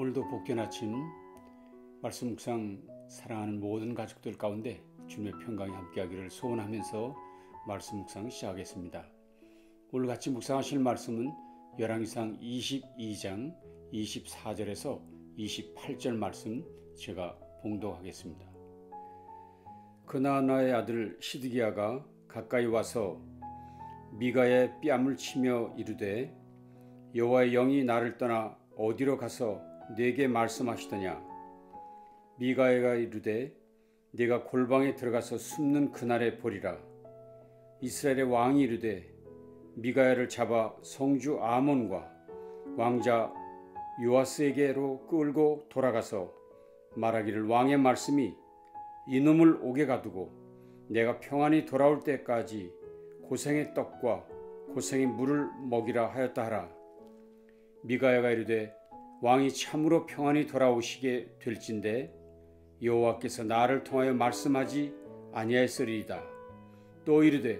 오늘도 복된 아침 말씀 묵상 사랑하는 모든 가족들 가운데 주님의 평강이 함께하기를 소원하면서 말씀 묵상 시작하겠습니다. 오늘 같이 묵상하실 말씀은 열왕기상 22장 24절에서 28절 말씀 제가 봉독하겠습니다. 그나아나의 아들 시드기야가 가까이 와서 미가의 뺨을 치며 이르되 여호와의 영이 나를 떠나 어디로 가서 내게 말씀하시더냐. 미가야가 이르되 네가 골방에 들어가서 숨는 그날에 보리라. 이스라엘의 왕이 이르되 미가야를 잡아 성주 아몬과 왕자 요아스에게로 끌고 돌아가서 말하기를 왕의 말씀이 이놈을 옥에 가두고 내가 평안히 돌아올 때까지 고생의 떡과 고생의 물을 먹이라 하였다 하라. 미가야가 이르되 왕이 참으로 평안히 돌아오시게 될진대 여호와께서 나를 통하여 말씀하지 아니하였으리이다. 또 이르되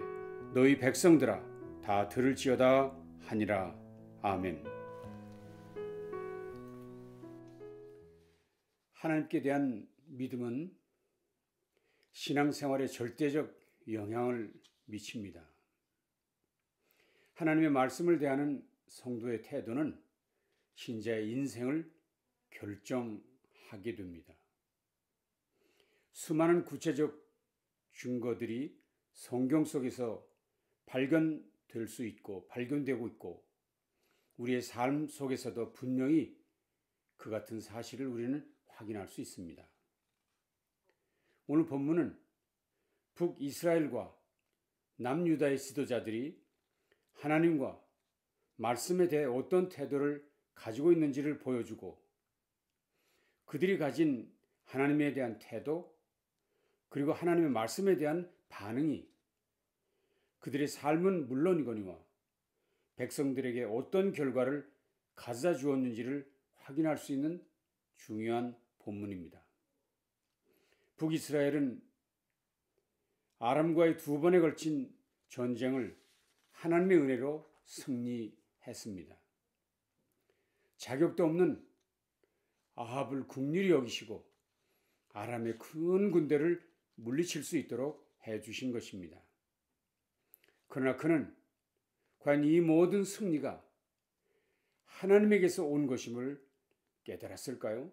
너희 백성들아 다 들을지어다 하니라. 아멘. 하나님께 대한 믿음은 신앙생활에 절대적 영향을 미칩니다. 하나님의 말씀을 대하는 성도의 태도는 신자의 인생을 결정하게 됩니다. 수많은 구체적 증거들이 성경 속에서 발견될 수 있고 발견되고 있고 우리의 삶 속에서도 분명히 그 같은 사실을 우리는 확인할 수 있습니다. 오늘 본문은 북이스라엘과 남유다의 지도자들이 하나님과 말씀에 대해 어떤 태도를 가지고 있는지를 보여주고 그들이 가진 하나님에 대한 태도 그리고 하나님의 말씀에 대한 반응이 그들의 삶은 물론이거니와 백성들에게 어떤 결과를 가져다 주었는지를 확인할 수 있는 중요한 본문입니다. 북이스라엘은 아람과의 두 번에 걸친 전쟁을 하나님의 은혜로 승리했습니다. 자격도 없는 아합을 긍휼히 여기시고 아람의 큰 군대를 물리칠 수 있도록 해주신 것입니다. 그러나 그는 과연 이 모든 승리가 하나님에게서 온 것임을 깨달았을까요?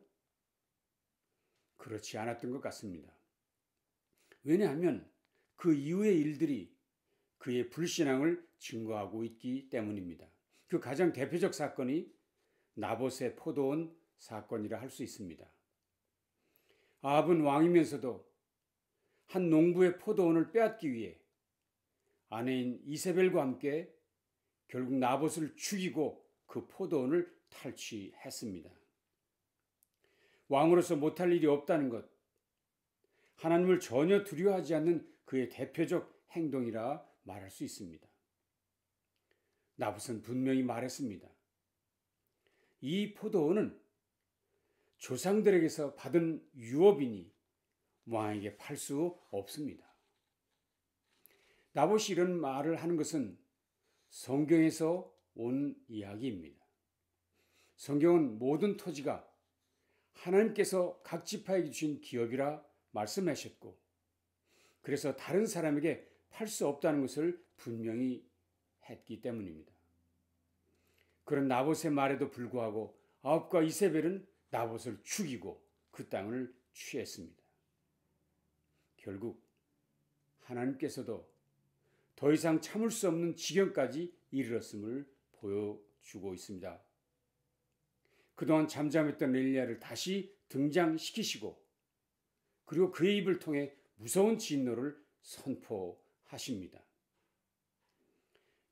그렇지 않았던 것 같습니다. 왜냐하면 그 이후의 일들이 그의 불신앙을 증거하고 있기 때문입니다. 그 가장 대표적 사건이 나봇의 포도원 사건이라 할 수 있습니다. 아합은 왕이면서도 한 농부의 포도원을 빼앗기 위해 아내인 이세벨과 함께 결국 나봇을 죽이고 그 포도원을 탈취했습니다. 왕으로서 못할 일이 없다는 것, 하나님을 전혀 두려워하지 않는 그의 대표적 행동이라 말할 수 있습니다. 나봇은 분명히 말했습니다. 이 포도원은 조상들에게서 받은 유업이니 왕에게 팔 수 없습니다. 나봇이 이런 말을 하는 것은 성경에서 온 이야기입니다. 성경은 모든 토지가 하나님께서 각 지파에게 주신 기업이라 말씀하셨고 그래서 다른 사람에게 팔 수 없다는 것을 분명히 했기 때문입니다. 그런 나봇의 말에도 불구하고 아합과 이세벨은 나봇을 죽이고 그 땅을 취했습니다. 결국 하나님께서도 더 이상 참을 수 없는 지경까지 이르렀음을 보여주고 있습니다. 그동안 잠잠했던 엘리야를 다시 등장시키시고 그리고 그의 입을 통해 무서운 진노를 선포하십니다.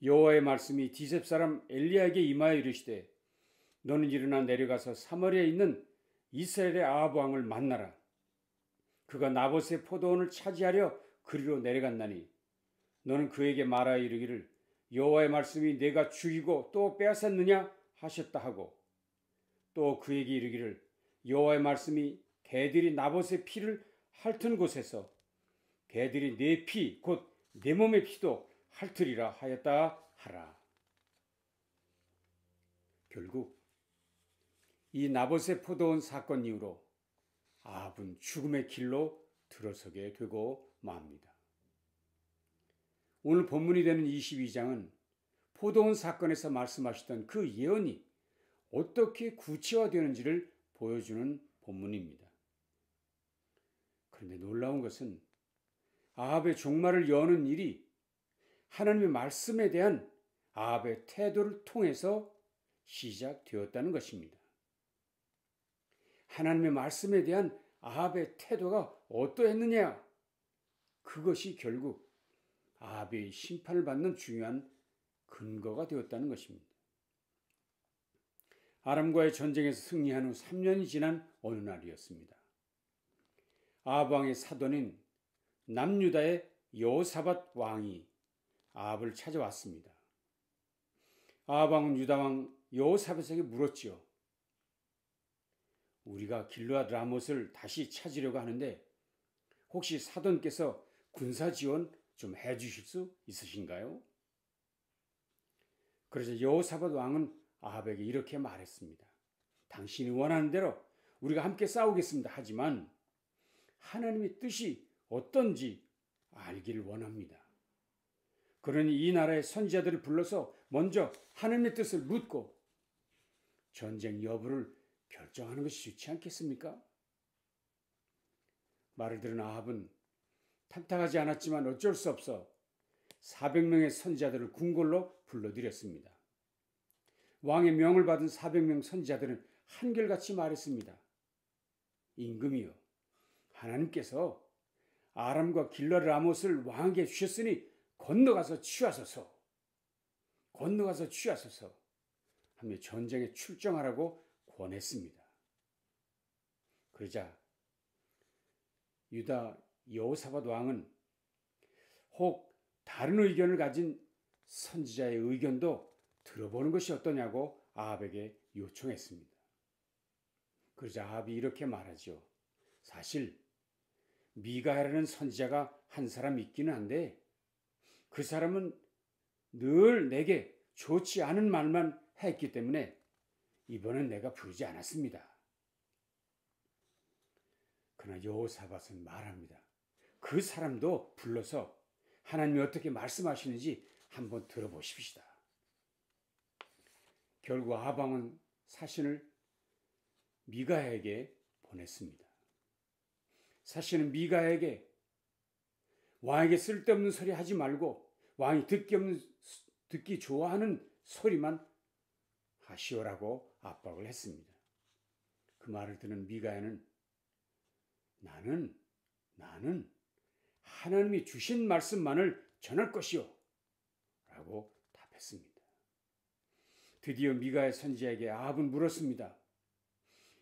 여호와의 말씀이 디셉 사람 엘리야에게 임하여 이르시되 너는 일어나 내려가서 사마리아에 있는 이스라엘의 아합 왕을 만나라. 그가 나봇의 포도원을 차지하려 그리로 내려갔나니 너는 그에게 말하여 이르기를 여호와의 말씀이 내가 죽이고 또 빼앗았느냐 하셨다 하고 또 그에게 이르기를 여호와의 말씀이 개들이 나봇의 피를 핥은 곳에서 개들이 내 피 곧 내 몸의 피도 핥으리라 하였다 하라. 결국 이 나봇의 포도원 사건 이후로 아합은 죽음의 길로 들어서게 되고 맙니다. 오늘 본문이 되는 22장은 포도원 사건에서 말씀하셨던 그 예언이 어떻게 구체화되는지를 보여주는 본문입니다. 그런데 놀라운 것은 아합의 종말을 여는 일이 하나님의 말씀에 대한 아합의 태도를 통해서 시작되었다는 것입니다. 하나님의 말씀에 대한 아합의 태도가 어떠했느냐? 그것이 결국 아합이 심판을 받는 중요한 근거가 되었다는 것입니다. 아람과의 전쟁에서 승리한 후 3년이 지난 어느 날이었습니다. 아합 왕의 사돈인 남유다의 여호사밧 왕이 아합을 찾아왔습니다. 아합 왕은 유다 왕 여호사밧에게 물었지요. 우리가 길르앗 라못을 다시 찾으려고 하는데 혹시 사돈께서 군사 지원 좀 해주실 수 있으신가요? 그래서 여호사밧 왕은 아합에게 이렇게 말했습니다. 당신이 원하는 대로 우리가 함께 싸우겠습니다. 하지만 하나님의 뜻이 어떤지 알기를 원합니다. 그러니 이 나라의 선지자들을 불러서 먼저 하나님의 뜻을 묻고 전쟁 여부를 결정하는 것이 좋지 않겠습니까? 말을 들은 아합은 탐탁하지 않았지만 어쩔 수 없어 400명의 선지자들을 궁궐로 불러들였습니다. 왕의 명을 받은 400명 선지자들은 한결같이 말했습니다. 임금이여, 하나님께서 아람과 길르앗 라못을 왕에게 주셨으니 건너가서 취하소서 하며 전쟁에 출정하라고 권했습니다. 그러자 유다 여호사밧 왕은 혹 다른 의견을 가진 선지자의 의견도 들어보는 것이 어떠냐고 아합에게 요청했습니다. 그러자 아합이 이렇게 말하죠. 사실 미가야라는 선지자가 한 사람 있기는 한데 그 사람은 늘 내게 좋지 않은 말만 했기 때문에 이번엔 내가 부르지 않았습니다. 그러나 여호사밧은 말합니다. 그 사람도 불러서 하나님이 어떻게 말씀하시는지 한번 들어보십시다. 결국 아합 왕은 사신을 미가야에게 보냈습니다. 사신은 미가야에게 왕에게 쓸데없는 소리 하지 말고 왕이 듣기 좋아하는 소리만 하시오라고 압박을 했습니다. 그 말을 듣는 미가야는 나는 하나님이 주신 말씀만을 전할 것이요 라고 답했습니다. 드디어 미가야 선지자에게 아합은 물었습니다.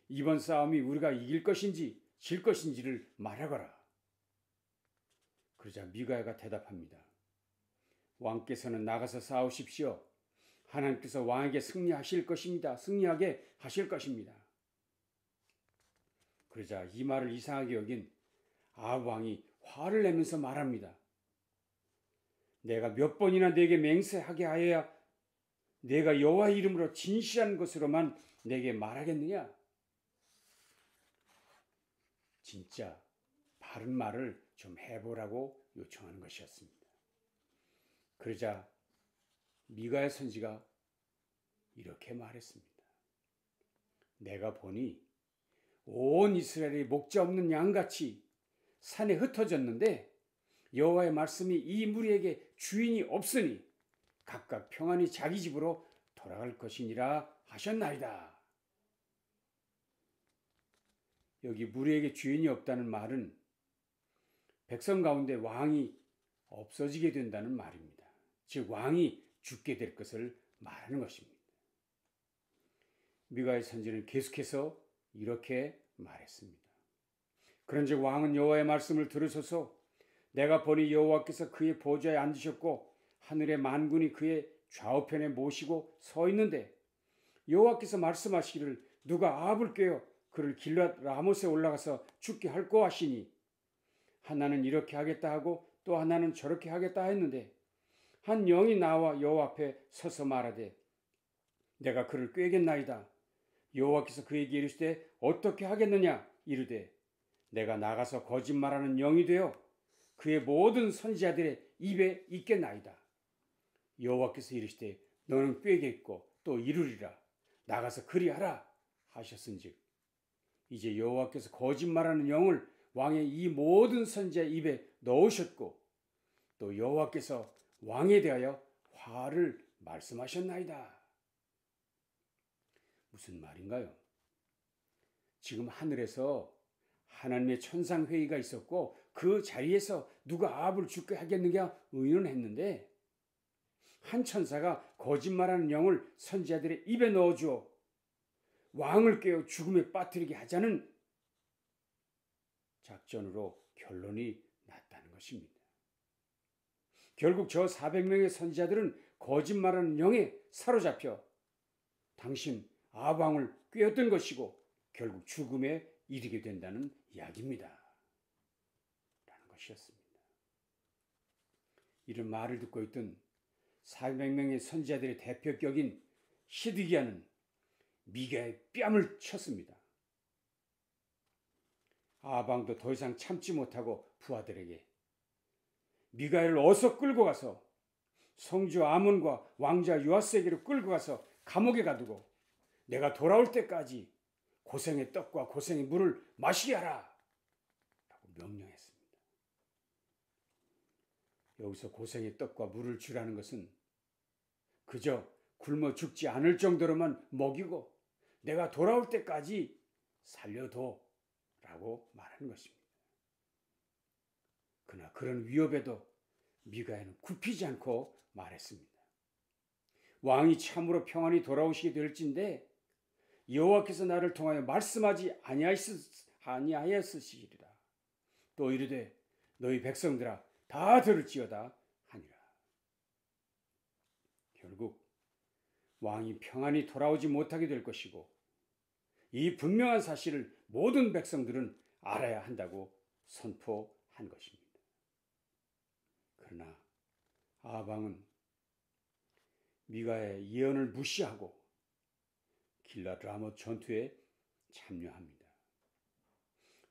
이번 싸움이 우리가 이길 것인지 질 것인지를 말하거라. 그러자 미가야가 대답합니다. 왕께서는 나가서 싸우십시오. 하나님께서 왕에게 승리하게 하실 것입니다. 그러자 이 말을 이상하게 여긴 아합 왕이 화를 내면서 말합니다. 내가 몇 번이나 네게 맹세하게 하여야 내가 여호와 이름으로 진실한 것으로만 내게 말하겠느냐? 진짜 바른 말을 좀 해보라고 요청하는 것이었습니다. 그러자 미가야 선지가 이렇게 말했습니다. 내가 보니 온 이스라엘이 목자 없는 양같이 산에 흩어졌는데 여호와의 말씀이 이 무리에게 주인이 없으니 각각 평안히 자기 집으로 돌아갈 것이니라 하셨나이다. 여기 무리에게 주인이 없다는 말은 백성 가운데 왕이 없어지게 된다는 말입니다. 즉 왕이 죽게 될 것을 말하는 것입니다. 미가야 선지는 계속해서 이렇게 말했습니다. 그런즉 왕은 여호와의 말씀을 들으소서. 내가 보니 여호와께서 그의 보좌에 앉으셨고 하늘의 만군이 그의 좌우편에 모시고 서 있는데 여호와께서 말씀하시기를 누가 아합을 꾀어 그를 길르앗 라못에 올라가서 죽게 할꼬 하시니 하나는 이렇게 하겠다 하고 또 하나는 저렇게 하겠다 했는데 한 영이 나와 여호와 앞에 서서 말하되 내가 그를 꾀겠나이다. 여호와께서 그에게 이르시되 어떻게 하겠느냐 이르되 내가 나가서 거짓말하는 영이 되어 그의 모든 선지자들의 입에 있겠나이다. 여호와께서 이르시되 너는 꾀겠고 또 이루리라. 나가서 그리하라 하셨은즉 이제 여호와께서 거짓말하는 영을 왕의 이 모든 선지자의 입에 넣으셨고 또 여호와께서 왕에 대하여 화를 말씀하셨나이다. 무슨 말인가요? 지금 하늘에서 하나님의 천상회의가 있었고 그 자리에서 누가 아합을 죽게 하겠느냐 의논했는데 한 천사가 거짓말하는 영을 선지자들의 입에 넣어주어 왕을 깨어 죽음에 빠뜨리게 하자는 작전으로 결론이 났다는 것입니다. 결국 저 400명의 선지자들은 거짓말하는 영에 사로잡혀 당신 아합 왕을 꿰었던 것이고 결국 죽음에 이르게 된다는 이야기입니다. 라는 것이었습니다. 이런 말을 듣고 있던 400명의 선지자들의 대표격인 시드기야는 미가의 뺨을 쳤습니다. 아합 왕도 더 이상 참지 못하고 부하들에게 미가엘을 어서 끌고 가서 성주 아몬과 왕자 요아스에게로 끌고 가서 감옥에 가두고 내가 돌아올 때까지 고생의 떡과 고생의 물을 마시게 하라 라고 명령했습니다. 여기서 고생의 떡과 물을 주라는 것은 그저 굶어 죽지 않을 정도로만 먹이고 내가 돌아올 때까지 살려둬 라고 말하는 것입니다. 그러나 그런 위협에도 미가야는 굽히지 않고 말했습니다. 왕이 참으로 평안히 돌아오시게 될진데 여호와께서 나를 통하여 말씀하지 아니하였으시리라. 또 이르되 너희 백성들아 다 들을지어다 하니라. 결국 왕이 평안히 돌아오지 못하게 될 것이고 이 분명한 사실을 모든 백성들은 알아야 한다고 선포한 것입니다. 그러나 아합 왕은 미가의 예언을 무시하고 길랏 라못 전투에 참여합니다.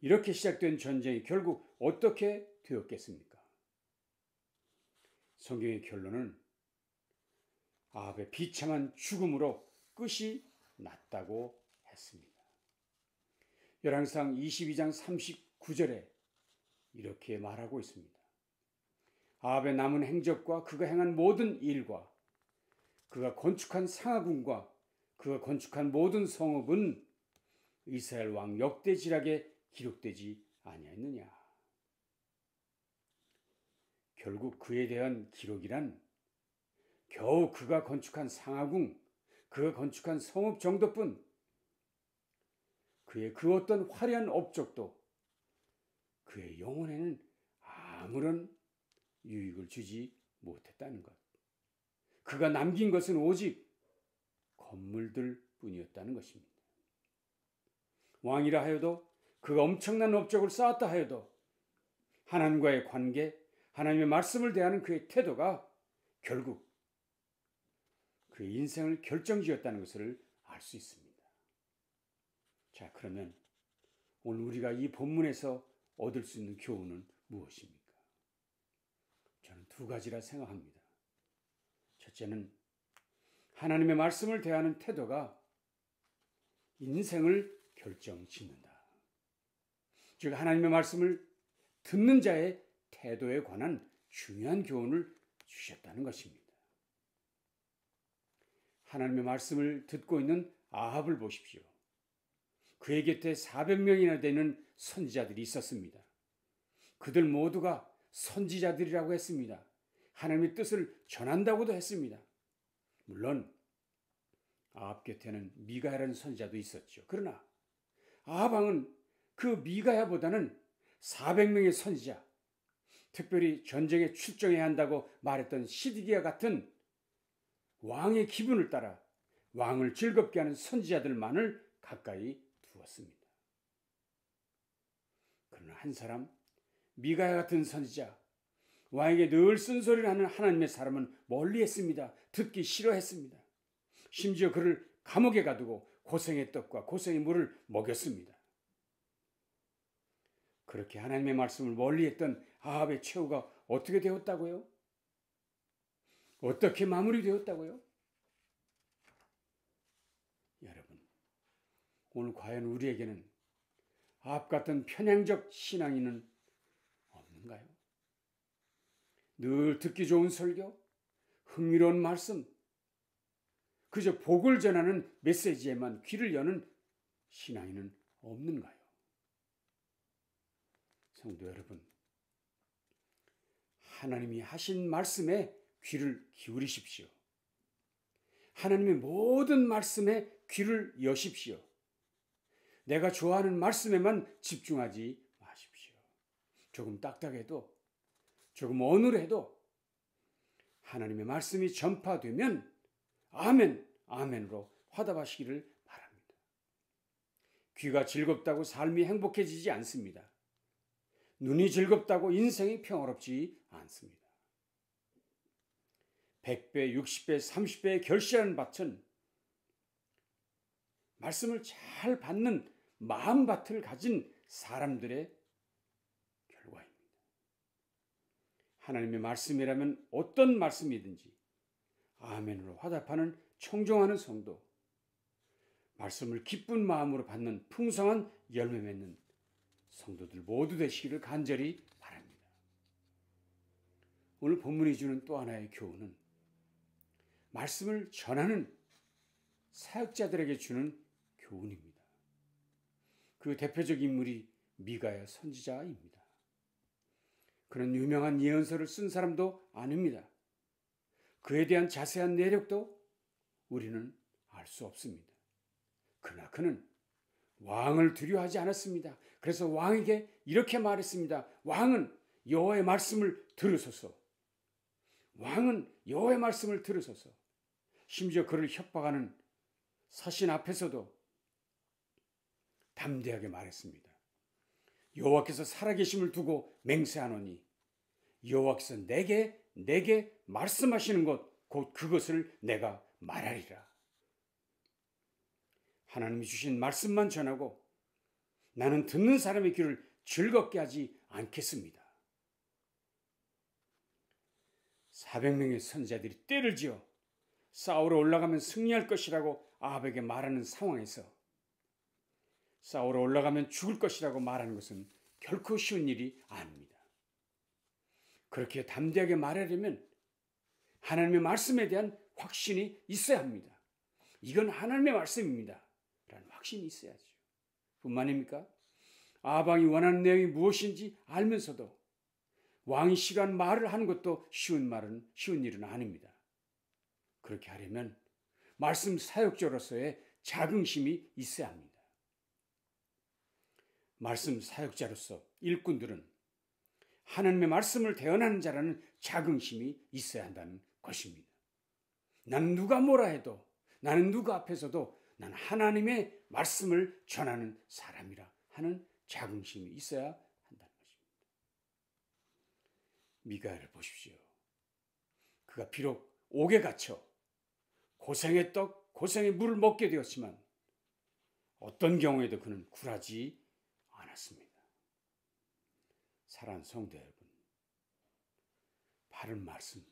이렇게 시작된 전쟁이 결국 어떻게 되었겠습니까? 성경의 결론은 아합의 비참한 죽음으로 끝이 났다고 했습니다. 열왕기상 22장 39절에 이렇게 말하고 있습니다. 아합의 남은 행적과 그가 행한 모든 일과 그가 건축한 상하궁과 그가 건축한 모든 성읍은 이스라엘 왕 역대지락에 기록되지 아니하였느냐. 결국 그에 대한 기록이란 겨우 그가 건축한 상하궁, 그가 건축한 성읍 정도뿐, 그의 그 어떤 화려한 업적도 그의 영혼에는 아무런 유익을 주지 못했다는 것. 그가 남긴 것은 오직 건물들 뿐이었다는 것입니다. 왕이라 하여도 그가 엄청난 업적을 쌓았다 하여도 하나님과의 관계, 하나님의 말씀을 대하는 그의 태도가 결국 그의 인생을 결정지었다는 것을 알 수 있습니다. 자, 그러면 오늘 우리가 이 본문에서 얻을 수 있는 교훈은 무엇입니까? 저는 두 가지라 생각합니다. 첫째는 하나님의 말씀을 대하는 태도가 인생을 결정짓는다. 즉 하나님의 말씀을 듣는 자의 태도에 관한 중요한 교훈을 주셨다는 것입니다. 하나님의 말씀을 듣고 있는 아합을 보십시오. 그의 곁에 400명이나 되는 선지자들이 있었습니다. 그들 모두가 선지자들이라고 했습니다. 하나님의 뜻을 전한다고도 했습니다. 물론 아합 곁에는 미가야라는 선지자도 있었죠. 그러나 아합 왕은 그 미가야보다는 400명의 선지자, 특별히 전쟁에 출정해야 한다고 말했던 시드기야 같은 왕의 기분을 따라 왕을 즐겁게 하는 선지자들만을 가까이 두었습니다. 그러나 한 사람, 미가야 같은 선지자, 왕에게 늘 쓴소리를 하는 하나님의 사람은 멀리했습니다. 듣기 싫어했습니다. 심지어 그를 감옥에 가두고 고생의 떡과 고생의 물을 먹였습니다. 그렇게 하나님의 말씀을 멀리했던 아합의 최후가 어떻게 되었다고요? 어떻게 마무리되었다고요? 여러분, 오늘 과연 우리에게는 아합 같은 편향적 신앙인은 없는가요? 늘 듣기 좋은 설교, 흥미로운 말씀, 그저 복을 전하는 메시지에만 귀를 여는 신앙인은 없는가요? 성도 여러분, 하나님이 하신 말씀에 귀를 기울이십시오. 하나님의 모든 말씀에 귀를 여십시오. 내가 좋아하는 말씀에만 집중하지 마십시오. 조금 딱딱해도, 조금 어눌해도 하나님의 말씀이 전파되면 아멘, 아멘으로 화답하시기를 바랍니다. 귀가 즐겁다고 삶이 행복해지지 않습니다. 눈이 즐겁다고 인생이 평화롭지 않습니다. 100배, 60배, 30배의 결실하는 밭은 말씀을 잘 받는 마음밭을 가진 사람들의 결과입니다. 하나님의 말씀이라면 어떤 말씀이든지 아멘으로 화답하는 청종하는 성도, 말씀을 기쁜 마음으로 받는 풍성한 열매 맺는 성도들 모두 되시기를 간절히 바랍니다. 오늘 본문이 주는 또 하나의 교훈은 말씀을 전하는 사역자들에게 주는 교훈입니다. 그 대표적 인물이 미가야 선지자입니다. 그는 유명한 예언서를 쓴 사람도 아닙니다. 그에 대한 자세한 내력도 우리는 알 수 없습니다. 그러나 그는 왕을 두려워하지 않았습니다. 그래서 왕에게 이렇게 말했습니다. 왕은 여호와의 말씀을 들으소서. 왕은 여호와의 말씀을 들으소서. 심지어 그를 협박하는 사신 앞에서도 담대하게 말했습니다. 여호와께서 살아계심을 두고 맹세하노니 여호와께서 내게 말씀하시는 것 곧 그것을 내가 말하리라. 하나님이 주신 말씀만 전하고 나는 듣는 사람의 귀를 즐겁게 하지 않겠습니다. 400명의 선지자들이 떼를 지어 싸우러 올라가면 승리할 것이라고 아합에게 말하는 상황에서 싸우러 올라가면 죽을 것이라고 말하는 것은 결코 쉬운 일이 아닙니다. 그렇게 담대하게 말하려면 하나님의 말씀에 대한 확신이 있어야 합니다. 이건 하나님의 말씀입니다. 라는 확신이 있어야죠. 뿐만입니까? 아합왕이 원하는 내용이 무엇인지 알면서도 왕이 싫어하는 말을 하는 것도 쉬운 일은 아닙니다. 그렇게 하려면 말씀 사역자로서의 자긍심이 있어야 합니다. 말씀 사역자로서 일꾼들은 하나님의 말씀을 대언하는 자라는 자긍심이 있어야 한다는 것입니다. 나는 누가 뭐라 해도, 나는 누가 앞에서도 나는 하나님의 말씀을 전하는 사람이라 하는 자긍심이 있어야 한다는 것입니다. 미가야를 보십시오. 그가 비록 옥에 갇혀 고생의 떡, 고생의 물을 먹게 되었지만 어떤 경우에도 그는 굴하지 않았습니다. 사랑하는 성도 여러분, 바른 말씀,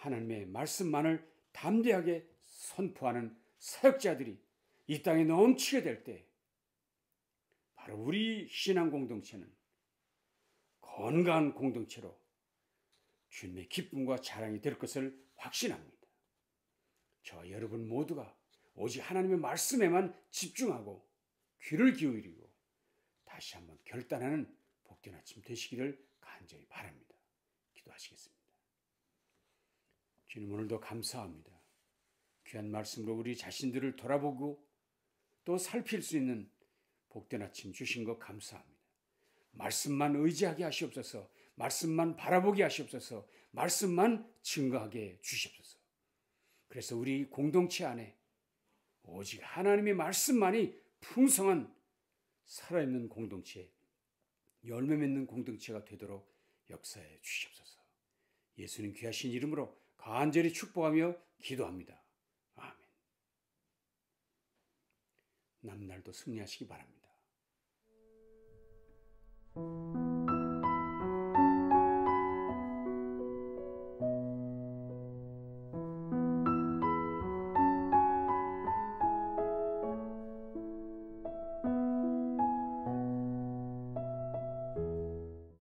하나님의 말씀만을 담대하게 선포하는 사역자들이 이 땅에 넘치게 될 때 바로 우리 신앙 공동체는 건강한 공동체로 주님의 기쁨과 자랑이 될 것을 확신합니다. 저와 여러분 모두가 오직 하나님의 말씀에만 집중하고 귀를 기울이고 다시 한번 결단하는 복된 아침 되시기를 간절히 바랍니다. 기도하시겠습니다. 주님, 오늘도 감사합니다. 귀한 말씀으로 우리 자신들을 돌아보고 또 살필 수 있는 복된 아침 주신 것 감사합니다. 말씀만 의지하게 하시옵소서. 말씀만 바라보게 하시옵소서. 말씀만 증거하게 주시옵소서. 그래서 우리 공동체 안에 오직 하나님의 말씀만이 풍성한 살아있는 공동체, 열매 맺는 공동체가 되도록 역사해 주시옵소서. 예수님 귀하신 이름으로 간절히 축복하며 기도합니다. 아멘. 남날도 승리하시기 바랍니다.